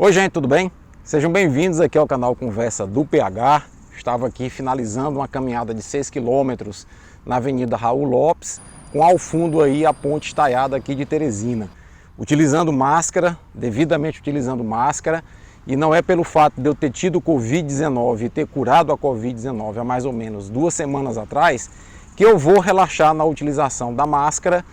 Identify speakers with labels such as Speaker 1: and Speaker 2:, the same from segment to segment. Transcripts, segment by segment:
Speaker 1: Oi gente, tudo bem? Sejam bem-vindos aqui ao canal Conversa do PH. Estava aqui finalizando uma caminhada de 6 km na Avenida Raul Lopes, com ao fundo aí a ponte estaiada aqui de Teresina. Utilizando máscara, devidamente utilizando máscara, e não é pelo fato de eu ter tido Covid-19 e ter curado a Covid-19 há mais ou menos 2 semanas atrás, que eu vou relaxar na utilização da máscara,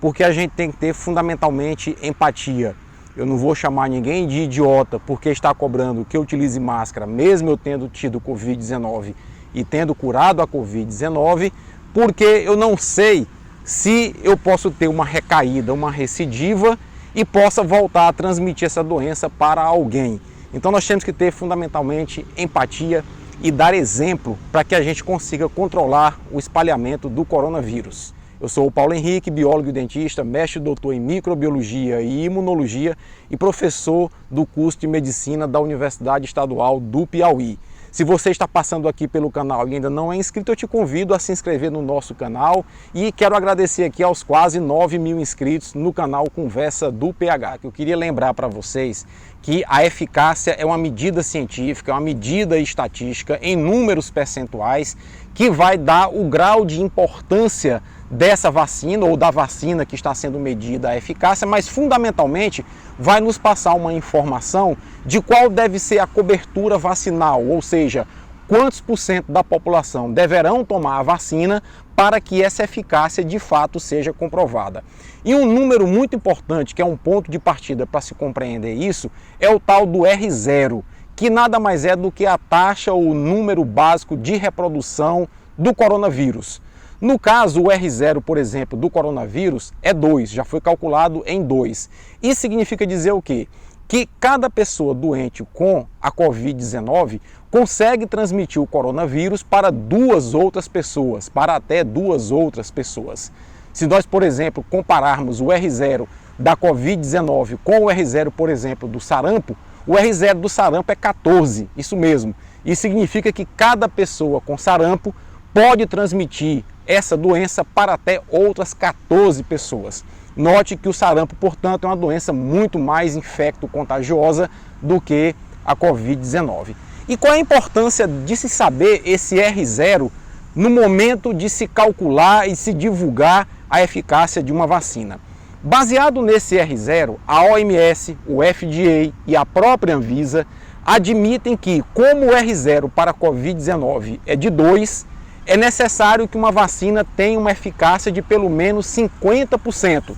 Speaker 1: porque a gente tem que ter fundamentalmente empatia. Eu não vou chamar ninguém de idiota porque está cobrando que eu utilize máscara, mesmo eu tendo tido Covid-19 e tendo curado a Covid-19, porque eu não sei se eu posso ter uma recaída, uma recidiva e possa voltar a transmitir essa doença para alguém. Então nós temos que ter fundamentalmente empatia e dar exemplo para que a gente consiga controlar o espalhamento do coronavírus. Eu sou o Paulo Henrique, biólogo e dentista, mestre e doutor em microbiologia e imunologia e professor do curso de medicina da Universidade Estadual do Piauí. Se você está passando aqui pelo canal e ainda não é inscrito, eu te convido a se inscrever no nosso canal e quero agradecer aqui aos quase 9.000 inscritos no canal Conversa do PH, que eu queria lembrar para vocês que a eficácia é uma medida científica, é uma medida estatística em números percentuais que vai dar o grau de importância dessa vacina ou da vacina que está sendo medida a eficácia, mas fundamentalmente vai nos passar uma informação de qual deve ser a cobertura vacinal, ou seja, quantos por cento da população deverão tomar a vacina para que essa eficácia de fato seja comprovada. E um número muito importante, que é um ponto de partida para se compreender isso, é o tal do R0, que nada mais é do que a taxa ou o número básico de reprodução do coronavírus. No caso, o R0, por exemplo, do coronavírus é 2, já foi calculado em 2. Isso significa dizer o quê? Que cada pessoa doente com a Covid-19 consegue transmitir o coronavírus para 2 outras pessoas, para até 2 outras pessoas. Se nós, por exemplo, compararmos o R0 da Covid-19 com o R0, por exemplo, do sarampo, o R0 do sarampo é 14, isso mesmo. Isso significa que cada pessoa com sarampo pode transmitir essa doença para até outras 14 pessoas. Note que o sarampo, portanto, é uma doença muito mais infecto-contagiosa do que a Covid-19. E qual é a importância de se saber esse R0 no momento de se calcular e se divulgar a eficácia de uma vacina? Baseado nesse R0, a OMS, o FDA e a própria Anvisa admitem que, como o R0 para a Covid-19 é de 2, é necessário que uma vacina tenha uma eficácia de pelo menos 50%.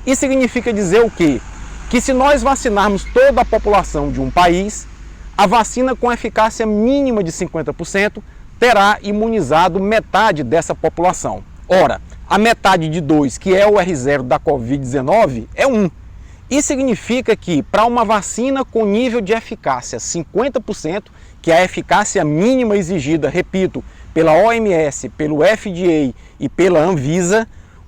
Speaker 1: Isso significa dizer o quê? Que se nós vacinarmos toda a população de um país, a vacina com eficácia mínima de 50% terá imunizado metade dessa população. Ora, a metade de 2, que é o R0 da Covid-19, é 1. Isso significa que para uma vacina com nível de eficácia 50%, que é a eficácia mínima exigida, repito, pela OMS, pelo FDA e pela Anvisa,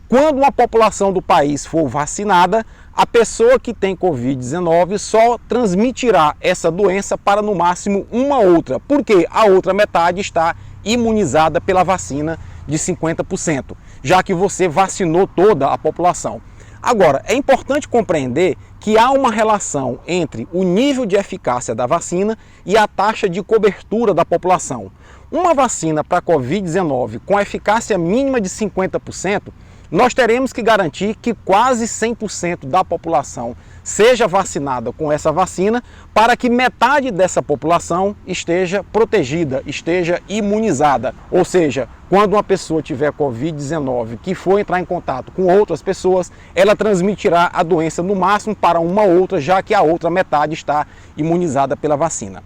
Speaker 1: quando uma população do país for vacinada, a pessoa que tem Covid-19 só transmitirá essa doença para no máximo uma outra, porque a outra metade está imunizada pela vacina de 50%, já que você vacinou toda a população. Agora, é importante compreender que há uma relação entre o nível de eficácia da vacina e a taxa de cobertura da população. Uma vacina para a Covid-19 com eficácia mínima de 50%, nós teremos que garantir que quase 100% da população seja vacinada com essa vacina para que metade dessa população esteja protegida, esteja imunizada. Ou seja, quando uma pessoa tiver Covid-19 que for entrar em contato com outras pessoas, ela transmitirá a doença no máximo para uma outra, já que a outra metade está imunizada pela vacina.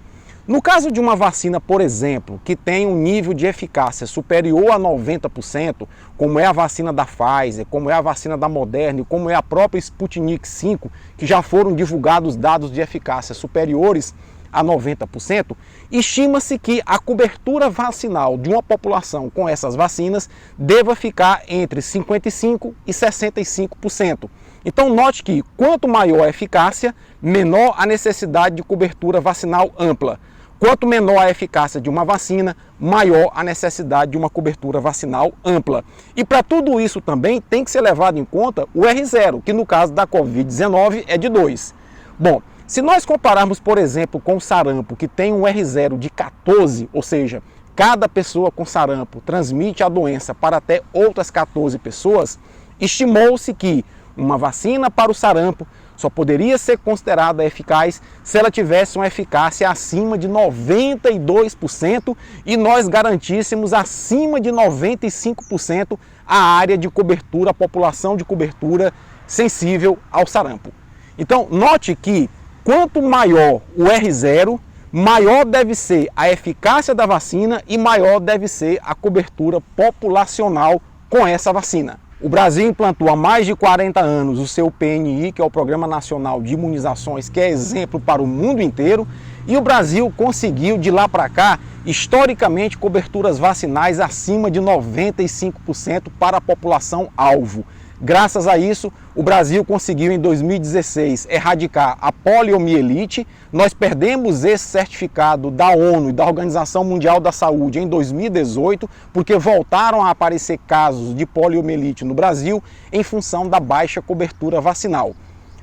Speaker 1: No caso de uma vacina, por exemplo, que tem um nível de eficácia superior a 90%, como é a vacina da Pfizer, como é a vacina da Moderna, como é a própria Sputnik V, que já foram divulgados dados de eficácia superiores a 90%, estima-se que a cobertura vacinal de uma população com essas vacinas deva ficar entre 55% e 65%. Então note que quanto maior a eficácia, menor a necessidade de cobertura vacinal ampla. Quanto menor a eficácia de uma vacina, maior a necessidade de uma cobertura vacinal ampla. E para tudo isso também tem que ser levado em conta o R0, que no caso da Covid-19 é de 2. Bom, Se nós compararmos, por exemplo, com o sarampo, que tem um R0 de 14, ou seja, cada pessoa com sarampo transmite a doença para até outras 14 pessoas, estimou-se que uma vacina para o sarampo só poderia ser considerada eficaz se ela tivesse uma eficácia acima de 92% e nós garantíssemos acima de 95% a área de cobertura, a população de cobertura sensível ao sarampo. Então, note que quanto maior o R0, maior deve ser a eficácia da vacina e maior deve ser a cobertura populacional com essa vacina. O Brasil implantou há mais de 40 anos o seu PNI, que é o Programa Nacional de Imunizações, que é exemplo para o mundo inteiro, e o Brasil conseguiu, de lá para cá, historicamente, coberturas vacinais acima de 95% para a população alvo. Graças a isso, o Brasil conseguiu em 2016 erradicar a poliomielite. Nós perdemos esse certificado da ONU e da Organização Mundial da Saúde em 2018, porque voltaram a aparecer casos de poliomielite no Brasil em função da baixa cobertura vacinal.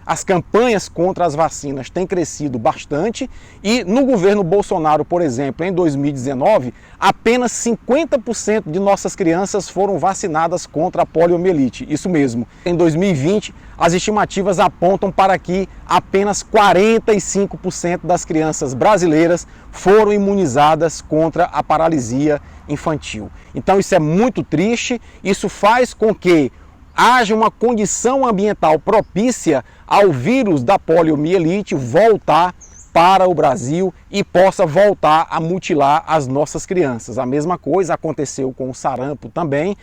Speaker 1: As campanhas contra as vacinas têm crescido bastante e no governo Bolsonaro, por exemplo, em 2019, apenas 50% de nossas crianças foram vacinadas contra a poliomielite. Isso mesmo. Em 2020, as estimativas apontam para que apenas 45% das crianças brasileiras foram imunizadas contra a paralisia infantil. Então isso é muito triste, isso faz com que haja uma condição ambiental propícia ao vírus da poliomielite voltar para o Brasil e possa voltar a mutilar as nossas crianças. A mesma coisa aconteceu com o sarampo também.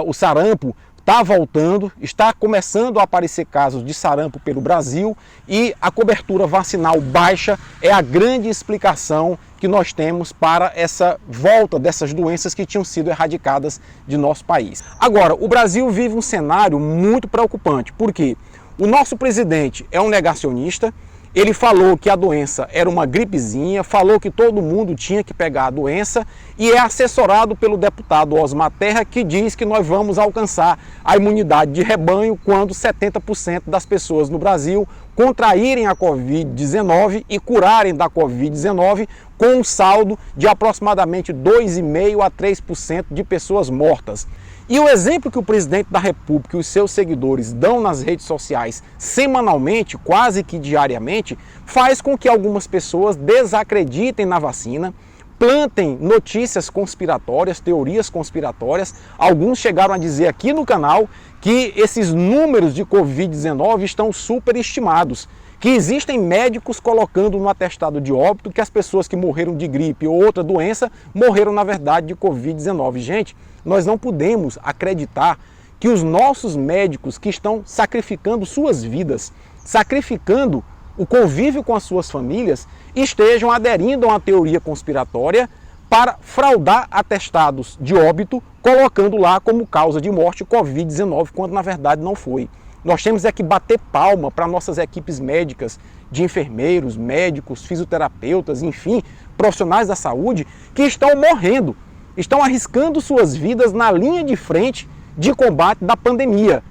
Speaker 1: O sarampo está voltando, está começando a aparecer casos de sarampo pelo Brasil e a cobertura vacinal baixa é a grande explicação que nós temos para essa volta dessas doenças que tinham sido erradicadas de nosso país. Agora, o Brasil vive um cenário muito preocupante, porque o nosso presidente é um negacionista. Ele falou que a doença era uma gripezinha, falou que todo mundo tinha que pegar a doença e é assessorado pelo deputado Osmar Terra, que diz que nós vamos alcançar a imunidade de rebanho quando 70% das pessoas no Brasil contraírem a Covid-19 e curarem da Covid-19 com um saldo de aproximadamente 2,5% a 3% de pessoas mortas. E o exemplo que o presidente da República e os seus seguidores dão nas redes sociais semanalmente, quase que diariamente, faz com que algumas pessoas desacreditem na vacina, plantem notícias conspiratórias, teorias conspiratórias. Alguns chegaram a dizer aqui no canal que esses números de Covid-19 estão superestimados, que existem médicos colocando no atestado de óbito que as pessoas que morreram de gripe ou outra doença morreram na verdade de Covid-19. Gente, nós não podemos acreditar que os nossos médicos que estão sacrificando suas vidas, sacrificando o convívio com as suas famílias, estejam aderindo a uma teoria conspiratória para fraudar atestados de óbito, colocando lá como causa de morte Covid-19, quando na verdade não foi. Nós temos é que bater palma para nossas equipes médicas, de enfermeiros, médicos, fisioterapeutas, enfim, profissionais da saúde, que estão morrendo, estão arriscando suas vidas na linha de frente de combate da pandemia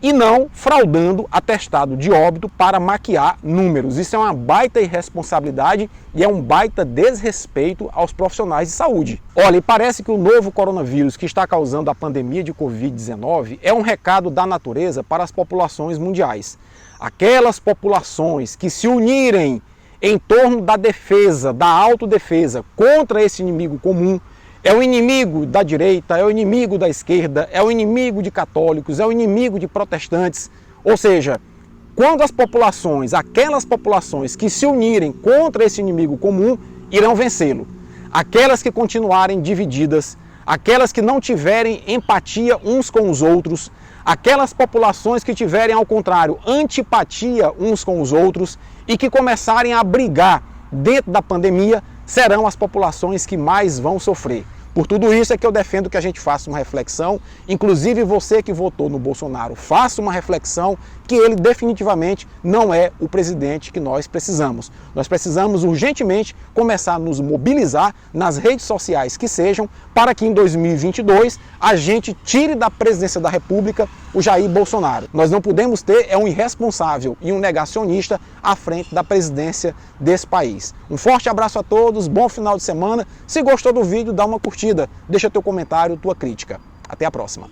Speaker 1: e não fraudando atestado de óbito para maquiar números. Isso é uma baita irresponsabilidade e é um baita desrespeito aos profissionais de saúde. Olha, e parece que o novo coronavírus que está causando a pandemia de Covid-19 é um recado da natureza para as populações mundiais. Aquelas populações que se unirem em torno da defesa, da autodefesa contra esse inimigo comum, é o inimigo da direita, é o inimigo da esquerda, é o inimigo de católicos, é o inimigo de protestantes. Ou seja, quando as populações, aquelas populações que se unirem contra esse inimigo comum, irão vencê-lo. Aquelas que continuarem divididas, aquelas que não tiverem empatia uns com os outros, aquelas populações que tiverem, ao contrário, antipatia uns com os outros e que começarem a brigar dentro da pandemia, serão as populações que mais vão sofrer. Por tudo isso é que eu defendo que a gente faça uma reflexão, inclusive você que votou no Bolsonaro, faça uma reflexão que ele definitivamente não é o presidente que nós precisamos. Nós precisamos urgentemente começar a nos mobilizar nas redes sociais que sejam, para que em 2022 a gente tire da presidência da República o Jair Bolsonaro. Nós não podemos ter um irresponsável e um negacionista à frente da presidência desse país. Um forte abraço a todos, bom final de semana. Se gostou do vídeo, dá uma curtida, deixa teu comentário, tua crítica. Até a próxima.